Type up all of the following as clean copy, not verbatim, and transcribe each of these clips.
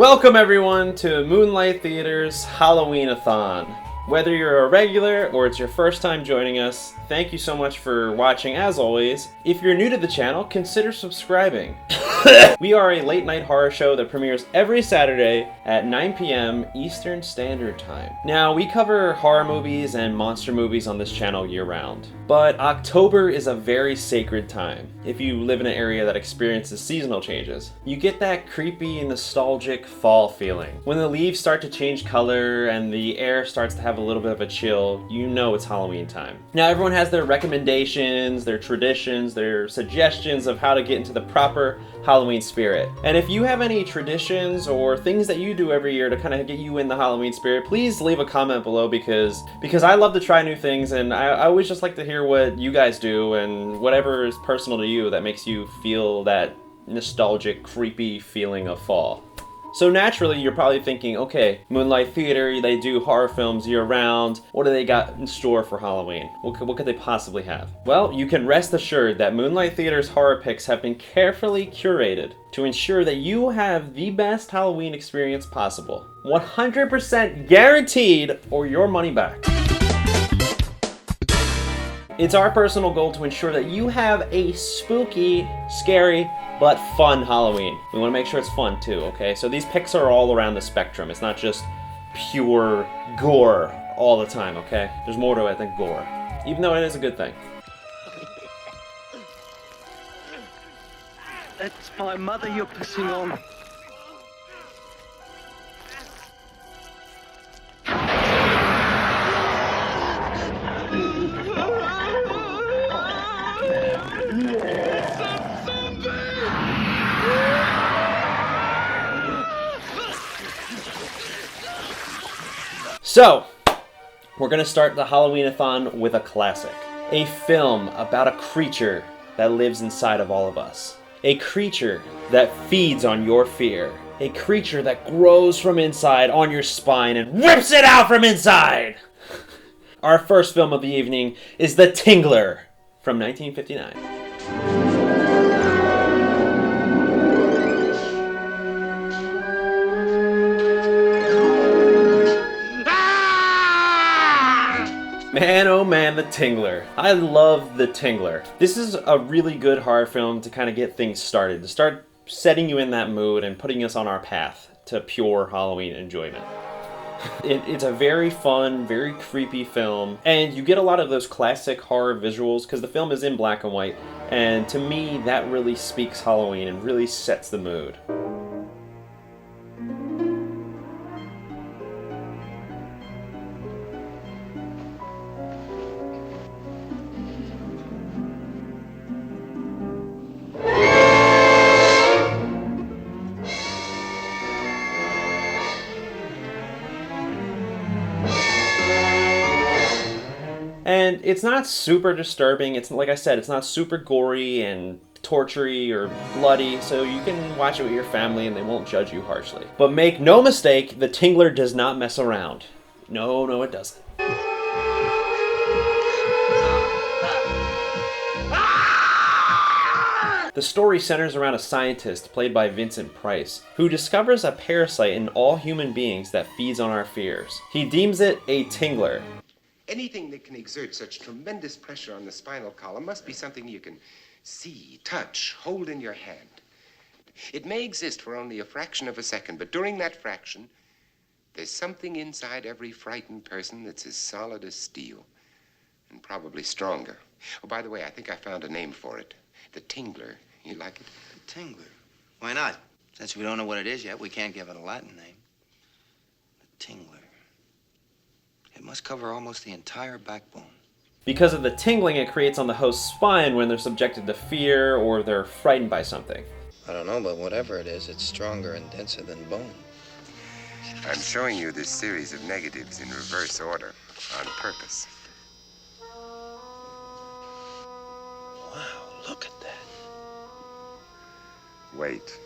Welcome everyone to Moonlight Theater's Halloween-a-thon. Whether you're a regular or it's your first time joining us, thank you so much for watching as always. If you're new to the channel, consider subscribing. We are a late night horror show that premieres every Saturday at 9 p.m. Eastern Standard Time. Now, we cover horror movies and monster movies on this channel year round. But October is a very sacred time if you live in an area that experiences seasonal changes. You get that creepy, nostalgic fall feeling. When the leaves start to change color and the air starts to have a little bit of a chill, you know it's Halloween time. Now, everyone has their recommendations, their traditions, their suggestions of how to get into the proper Halloween spirit. And if you have any traditions or things that you do every year to kind of get you in the Halloween spirit, please leave a comment below because I love to try new things, and I always just like to hear what you guys do and whatever is personal to you that makes you feel that nostalgic, creepy feeling of fall. So naturally, you're probably thinking, okay, Moonlight Theater, they do horror films year-round. What do they got in store for Halloween? What could they possibly have? Well, you can rest assured that Moonlight Theater's horror picks have been carefully curated to ensure that you have the best Halloween experience possible. 100% guaranteed or your money back. It's our personal goal to ensure that you have a spooky, scary, but fun Halloween. We want to make sure it's fun too, okay? So these picks are all around the spectrum. It's not just pure gore all the time, okay? There's more to it than gore, even though it is a good thing. That's my mother you're pissing on. So, we're gonna start the Halloween-a-thon with a classic. A film about a creature that lives inside of all of us. A creature that feeds on your fear. A creature that grows from inside on your spine and rips it out from inside! Our first film of the evening is The Tingler from 1959. Man, oh man, The Tingler. I love The Tingler. This is a really good horror film to kind of get things started, to start setting you in that mood and putting us on our path to pure Halloween enjoyment. It's a very fun, very creepy film, and you get a lot of those classic horror visuals because the film is in black and white, and to me, that really speaks Halloween and really sets the mood. And it's not super disturbing. It's like I said, it's not super gory and tortury or bloody, so you can watch it with your family and they won't judge you harshly. But make no mistake, The Tingler does not mess around. No, it doesn't. The story centers around a scientist, played by Vincent Price, who discovers a parasite in all human beings that feeds on our fears. He deems it a tingler. Anything that can exert such tremendous pressure on the spinal column must be something you can see, touch, hold in your hand. It may exist for only a fraction of a second, but during that fraction, there's something inside every frightened person that's as solid as steel, and probably stronger. Oh, by the way, I think I found a name for it. The Tingler. You like it? The Tingler? Why not? Since we don't know what it is yet, we can't give it a Latin name. The Tingler. It must cover almost the entire backbone. Because of the tingling it creates on the host's spine when they're subjected to fear or they're frightened by something. I don't know, but whatever it is, it's stronger and denser than bone. I'm showing you this series of negatives in reverse order on purpose. Wow, look at that. Wait.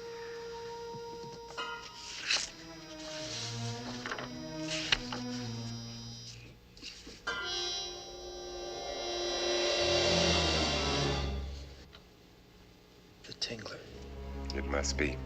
Tingler. It must be.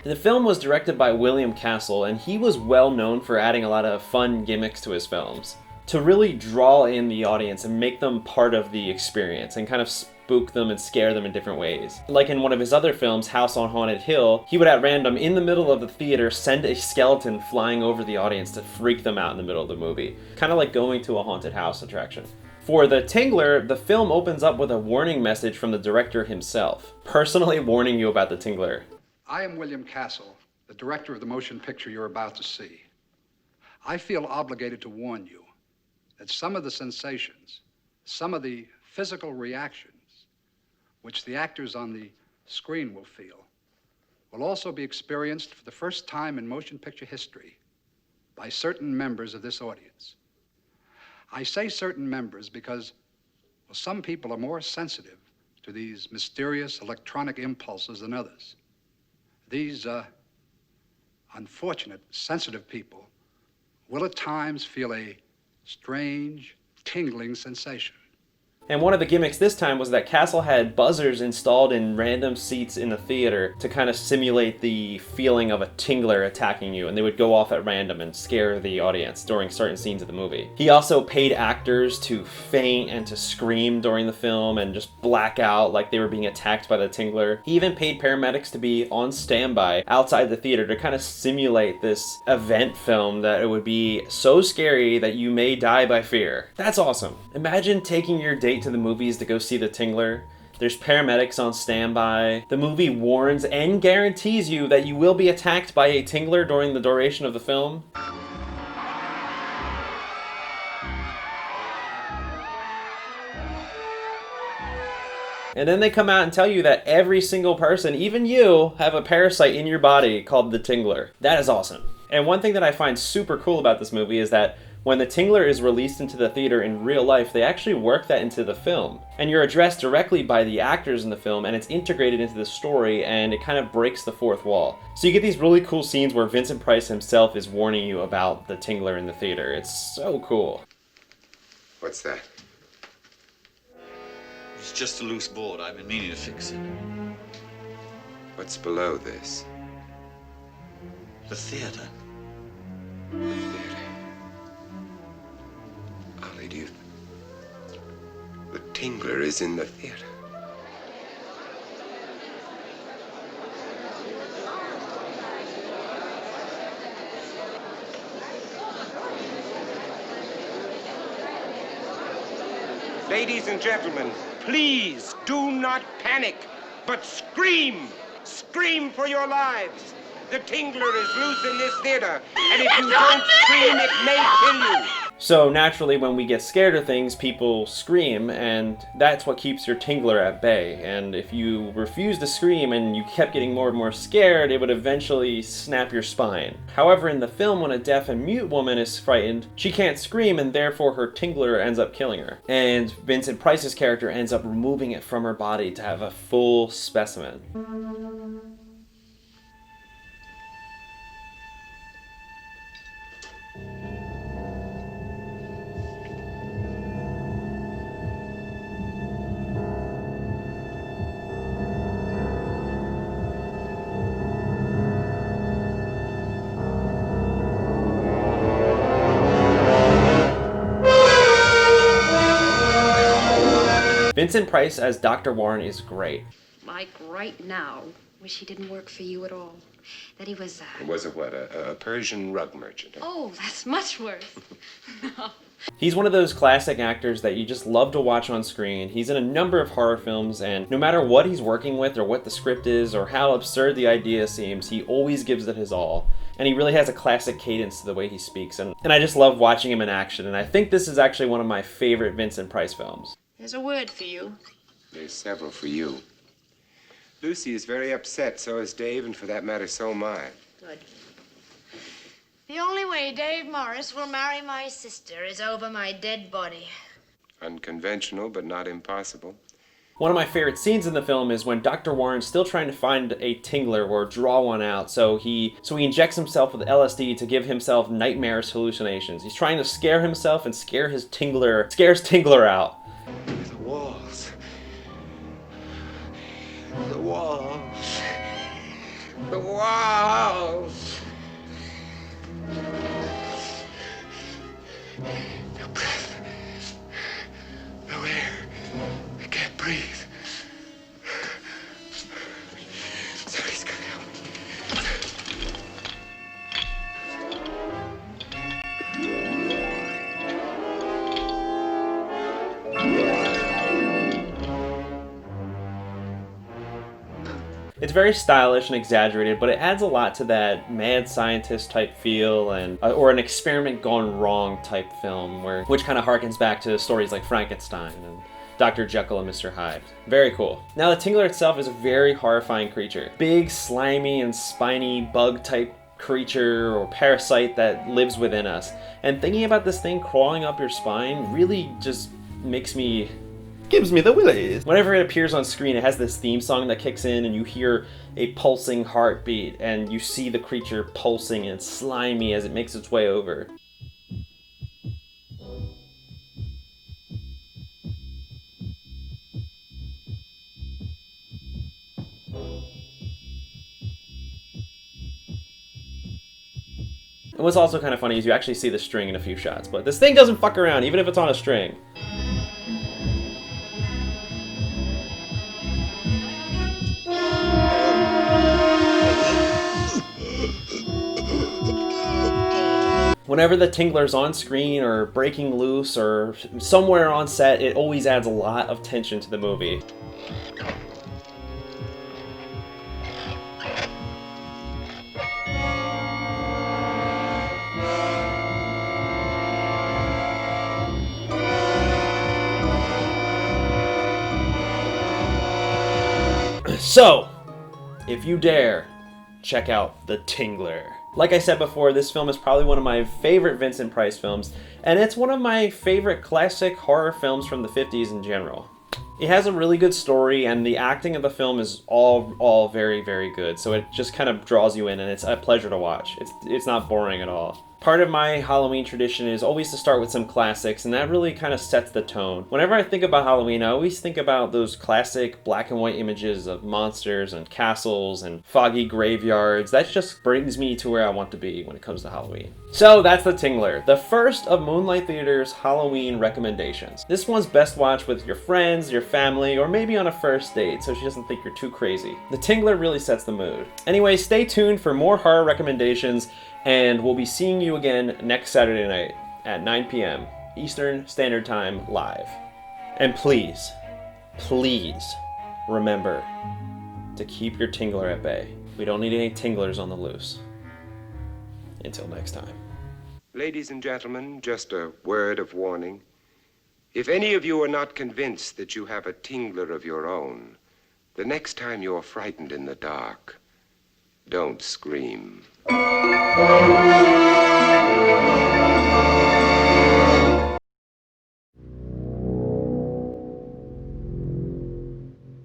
The film was directed by William Castle, and he was well known for adding a lot of fun gimmicks to his films to really draw in the audience and make them part of the experience and kind of spook them and scare them in different ways. Like in one of his other films, House on Haunted Hill, he would at random, in the middle of the theater, send a skeleton flying over the audience to freak them out in the middle of the movie. Kind of like going to a haunted house attraction. For The Tingler, the film opens up with a warning message from the director himself, personally warning you about The Tingler. I am William Castle, the director of the motion picture you're about to see. I feel obligated to warn you that some of the sensations, some of the physical reactions which the actors on the screen will feel will also be experienced for the first time in motion picture history by certain members of this audience. I say certain members because, well, some people are more sensitive to these mysterious electronic impulses than others. These unfortunate, sensitive people will at times feel a strange, tingling sensation. And one of the gimmicks this time was that Castle had buzzers installed in random seats in the theater to kind of simulate the feeling of a tingler attacking you, and they would go off at random and scare the audience during certain scenes of the movie. He also paid actors to faint and to scream during the film and just black out like they were being attacked by the tingler. He even paid paramedics to be on standby outside the theater to kind of simulate this event film that it would be so scary that you may die by fear. That's awesome. Imagine taking your date to the movies to go see The Tingler. There's paramedics on standby. The movie warns and guarantees you that you will be attacked by a tingler during the duration of the film. And then they come out and tell you that every single person, even you, have a parasite in your body called the tingler. That is awesome. And one thing that I find super cool about this movie is that when the tingler is released into the theater in real life, they actually work that into the film. And you're addressed directly by the actors in the film, and it's integrated into the story, and it kind of breaks the fourth wall. So you get these really cool scenes where Vincent Price himself is warning you about the tingler in the theater. It's so cool. What's that? It's just a loose board. I've been meaning to fix it. What's below this? The theater. The theater. Ollie, the tingler is in the theater. Ladies and gentlemen, please do not panic, but scream! Scream for your lives! The tingler is loose in this theater, and if you don't scream, it may kill you! So naturally, when we get scared of things, people scream, and that's what keeps your tingler at bay. And if you refuse to scream and you kept getting more and more scared, it would eventually snap your spine. However, in the film, when a deaf and mute woman is frightened, she can't scream, and therefore her tingler ends up killing her. And Vincent Price's character ends up removing it from her body to have a full specimen. Vincent Price as Dr. Warren is great. Like right now, wish he didn't work for you at all. That he was, Was it what, a Persian rug merchant? Oh, that's much worse. No. He's one of those classic actors that you just love to watch on screen. He's in a number of horror films, and no matter what he's working with or what the script is or how absurd the idea seems, he always gives it his all. And he really has a classic cadence to the way he speaks, and I just love watching him in action, and I think this is actually one of my favorite Vincent Price films. There's a word for you. There's several for you. Lucy is very upset, so is Dave, and for that matter, so am I. Good. The only way Dave Morris will marry my sister is over my dead body. Unconventional, but not impossible. One of my favorite scenes in the film is when Dr. Warren's still trying to find a tingler or draw one out, so he injects himself with LSD to give himself nightmarish hallucinations. He's trying to scare himself and scares Tingler out. The walls. The walls. The walls. walls. No breath. No air. I can't breathe. Somebody's gotta help me. It's very stylish and exaggerated, but it adds a lot to that mad scientist type feel, and or an experiment gone wrong type film, which kind of harkens back to stories like Frankenstein and Dr. Jekyll and Mr. Hyde. Very cool. Now, the Tingler itself is a very horrifying creature. Big, slimy, and spiny bug type creature or parasite that lives within us. And thinking about this thing crawling up your spine really just gives me the willies. Whenever it appears on screen, it has this theme song that kicks in, and you hear a pulsing heartbeat, and you see the creature pulsing and slimy as it makes its way over. And what's also kind of funny is you actually see the string in a few shots, but this thing doesn't fuck around, even if it's on a string. Whenever the Tingler's on screen or breaking loose or somewhere on set, it always adds a lot of tension to the movie. So, if you dare, check out The Tingler. Like I said before, this film is probably one of my favorite Vincent Price films, and it's one of my favorite classic horror films from the 50s in general. It has a really good story, and the acting of the film is all very, very good, so it just kind of draws you in, and it's a pleasure to watch. It's not boring at all. Part of my Halloween tradition is always to start with some classics, and that really kind of sets the tone. Whenever I think about Halloween, I always think about those classic black and white images of monsters and castles and foggy graveyards. That just brings me to where I want to be when it comes to Halloween. So that's The Tingler, the first of Moonlight Theater's Halloween recommendations. This one's best watched with your friends, your family, or maybe on a first date so she doesn't think you're too crazy. The Tingler really sets the mood. Anyway, stay tuned for more horror recommendations, and we'll be seeing you again next Saturday night at 9 p.m. Eastern Standard Time live. And please, please remember to keep your Tingler at bay. We don't need any Tinglers on the loose. Until next time. Ladies and gentlemen, just a word of warning. If any of you are not convinced that you have a Tingler of your own, the next time you're frightened in the dark, don't scream.